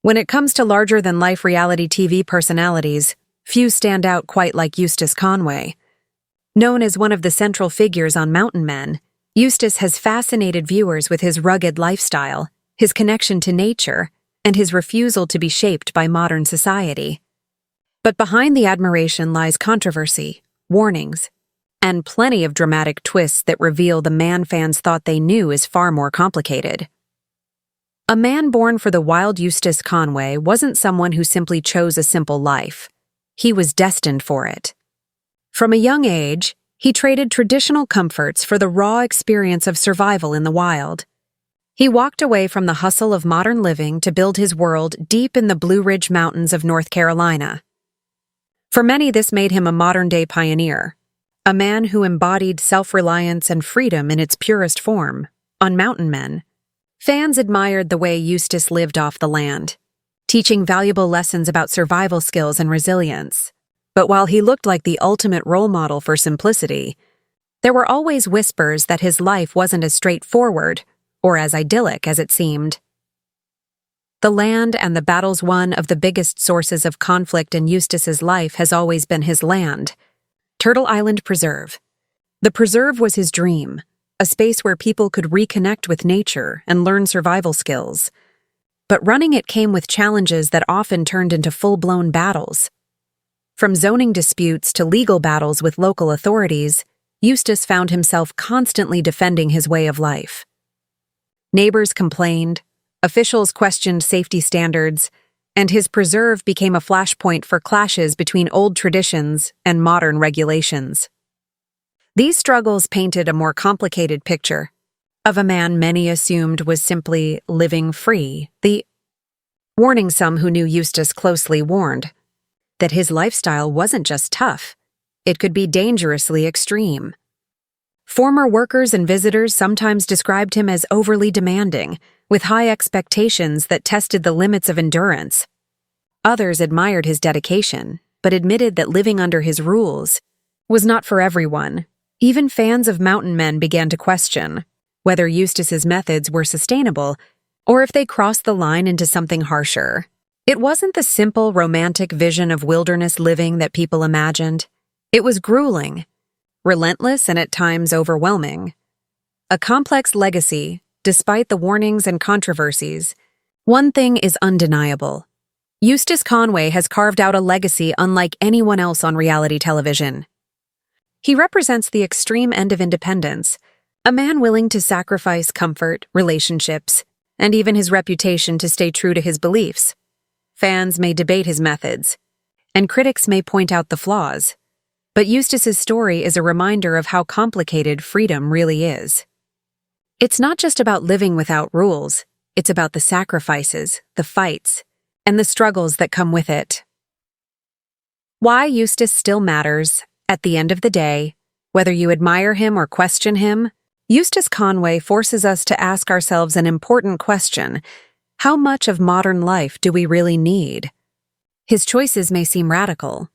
When it comes to larger-than-life reality TV personalities, few stand out quite like Eustace Conway. Known as one of the central figures on Mountain Men, Eustace has fascinated viewers with his rugged lifestyle, his connection to nature, and his refusal to be shaped by modern society. But behind the admiration lies controversy, warnings, and plenty of dramatic twists that reveal the man fans thought they knew is far more complicated. A man born for the wild Eustace Conway wasn't someone who simply chose a simple life. He was destined for it. From a young age, he traded traditional comforts for the raw experience of survival in the wild. He walked away from the hustle of modern living to build his world deep in the Blue Ridge Mountains of North Carolina. For many, this made him a modern-day pioneer, a man who embodied self-reliance and freedom in its purest form. On Mountain Men, fans admired the way Eustace lived off the land, teaching valuable lessons about survival skills and resilience. But while he looked like the ultimate role model for simplicity, there were always whispers that his life wasn't as straightforward or as idyllic as it seemed. The land and the battles. One of the biggest sources of conflict in Eustace's life has always been his land, Turtle Island Preserve. The preserve was his dream, a space where people could reconnect with nature and learn survival skills. But running it came with challenges that often turned into full-blown battles. From zoning disputes to legal battles with local authorities, Eustace found himself constantly defending his way of life. Neighbors complained, officials questioned safety standards, and his preserve became a flashpoint for clashes between old traditions and modern regulations. These struggles painted a more complicated picture of a man many assumed was simply living free. The warning some who knew Eustace closely warned that his lifestyle wasn't just tough, it could be dangerously extreme. Former workers and visitors sometimes described him as overly demanding, with high expectations that tested the limits of endurance. Others admired his dedication, but admitted that living under his rules was not for everyone. Even fans of Mountain Men began to question whether Eustace's methods were sustainable or if they crossed the line into something harsher. It wasn't the simple, romantic vision of wilderness living that people imagined. It was grueling, relentless, and at times overwhelming. A complex legacy, despite the warnings and controversies. One thing is undeniable. Eustace Conway has carved out a legacy unlike anyone else on reality television. He represents the extreme end of independence, a man willing to sacrifice comfort, relationships, and even his reputation to stay true to his beliefs. Fans may debate his methods, and critics may point out the flaws, but Eustace's story is a reminder of how complicated freedom really is. It's not just about living without rules, it's about the sacrifices, the fights, and the struggles that come with it. Why Eustace still matters. At the end of the day, whether you admire him or question him, Eustace Conway forces us to ask ourselves an important question: how much of modern life do we really need? His choices may seem radical,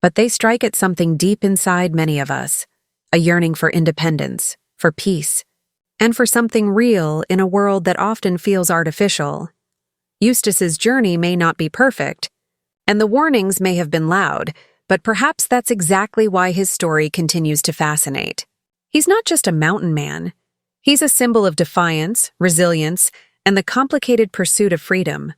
but they strike at something deep inside many of us, a yearning for independence, for peace, and for something real in a world that often feels artificial. Eustace's journey may not be perfect, and the warnings may have been loud, but perhaps that's exactly why his story continues to fascinate. He's not just a mountain man. He's a symbol of defiance, resilience, and the complicated pursuit of freedom.